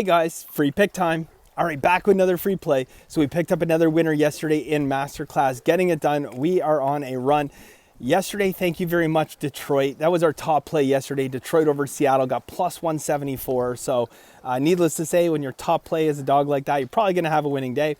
Hey guys, free pick time. All right, back with another free play. So we picked up another winner yesterday in Masterclass, getting it done. We are on a run. Yesterday, thank you very much, Detroit. That was our top play yesterday. Detroit over Seattle got plus 174. So needless to say, when your top play is a dog like that, you're probably going to have a winning day.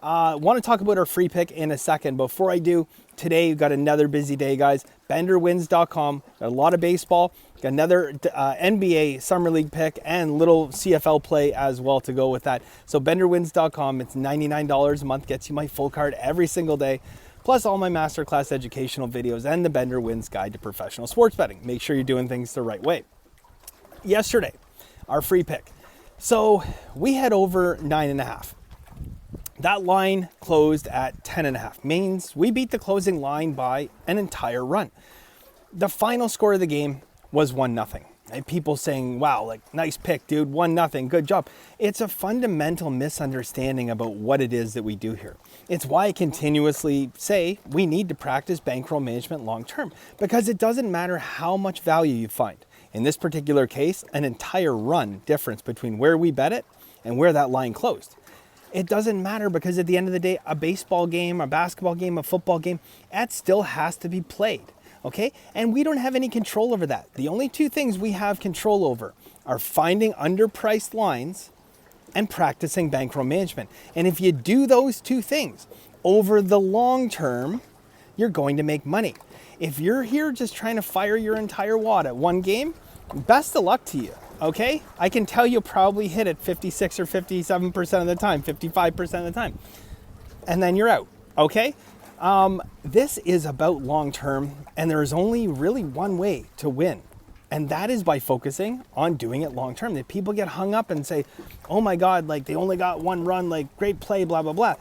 Want to talk about our free pick in a second. Before I do, today we've got another busy day, guys. BenderWins.com, got a lot of baseball, got another NBA Summer League pick and little CFL play as well to go with that. So BenderWins.com, it's $99 a month, gets you my full card every single day, plus all my masterclass educational videos and the Bender Wins Guide to Professional Sports Betting. Make sure you're doing things the right way. Yesterday, our free pick. So we had over 9.5. That line closed at 10.5, means we beat the closing line by an entire run. The final score of the game was 1-0. And people saying, wow, like, nice pick, dude, 1-0, good job. It's a fundamental misunderstanding about what it is that we do here. It's why I continuously say we need to practice bankroll management long term, because it doesn't matter how much value you find. In this particular case, an entire run difference between where we bet it and where that line closed. It doesn't matter, because at the end of the day, a baseball game, a basketball game, a football game, that still has to be played, okay? And we don't have any control over that. The only two things we have control over are finding underpriced lines and practicing bankroll management. And if you do those two things over the long term, you're going to make money. If you're here just trying to fire your entire wad at one game, best of luck to you. Okay, I can tell you'll probably hit it 56 or 57% of the time, 55% of the time, and then you're out. Okay, this is about long term, and there is only really one way to win, and that is by focusing on doing it long term. That people get hung up and say, "Oh my God, like they only got one run, like great play, blah blah blah."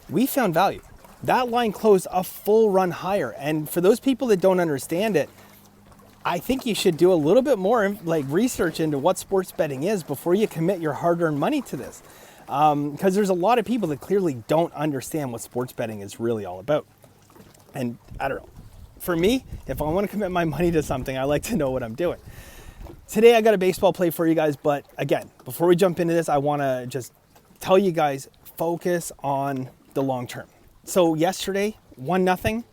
We found value. That line closed a full run higher, and for those people that don't understand it, I think you should do a little bit more like research into what sports betting is before you commit your hard-earned money to this. Because there's a lot of people that clearly don't understand what sports betting is really all about. And I don't know. For me, if I want to commit my money to something, I like to know what I'm doing. Today I got a baseball play for you guys, but again, before we jump into this, I want to just tell you guys, focus on the long term. So yesterday, 1-0.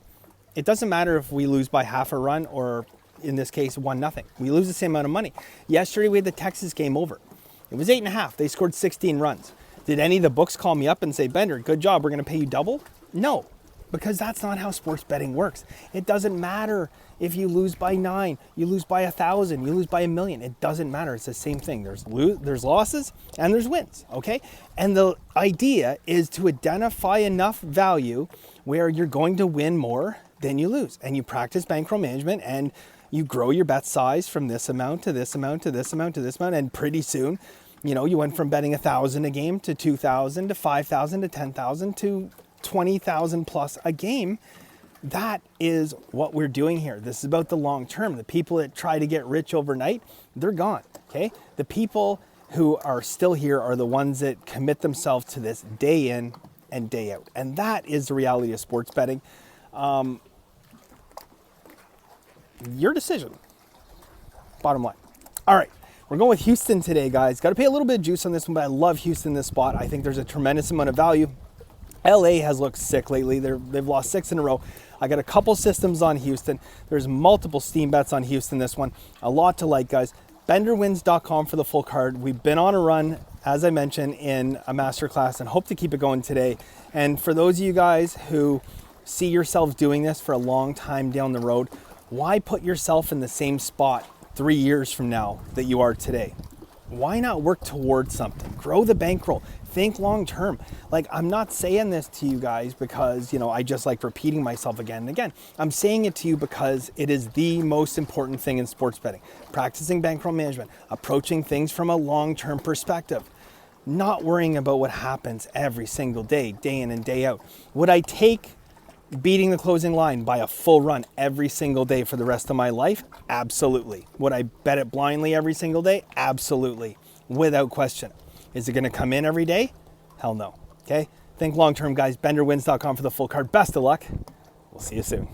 It doesn't matter if we lose by half a run or in this case, 1-0. We lose the same amount of money. Yesterday, we had the Texas game over. It was 8.5. They scored 16 runs. Did any of the books call me up and say, Bender, good job, we're going to pay you double? No, because that's not how sports betting works. It doesn't matter if you lose by 9, you lose by 1,000, you lose by 1,000,000. It doesn't matter. It's the same thing. There's losses and there's wins, okay? And the idea is to identify enough value where you're going to win more than you lose. And you practice bankroll management, and you grow your bet size from this amount to this amount to this amount to this amount, and pretty soon, you went from betting 1,000 a game to 2,000 to 5,000 to 10,000 to 20,000 plus a game. That is what we're doing here. This is about the long term. The people that try to get rich overnight, they're gone, okay? The people who are still here are the ones that commit themselves to this day in and day out. And that is the reality of sports betting. Your decision, bottom line. All right, we're going with Houston today, guys. Got to pay a little bit of juice on this one, but I love Houston this spot. I think there's a tremendous amount of value. LA has looked sick lately. They've lost 6 in a row. I got a couple systems on Houston. There's multiple steam bets on Houston this one. A lot to like, guys. BenderWins.com for the full card. We've been on a run, as I mentioned, in a masterclass, and hope to keep it going today. And for those of you guys who see yourselves doing this for a long time down the road, why put yourself in the same spot 3 years from now that you are today? Why not work towards something? Grow the bankroll. Think long term. Like, I'm not saying this to you guys because, I just like repeating myself again and again. I'm saying it to you because it is the most important thing in sports betting. Practicing bankroll management, approaching things from a long-term perspective, not worrying about what happens every single day, day in and day out. Would I take beating the closing line by a full run every single day for the rest of my life? Absolutely. Would I bet it blindly every single day? Absolutely. Without question. Is it going to come in every day? Hell no. Okay? Think long term, guys. BenderWins.com for the full card. Best of luck. We'll see you soon.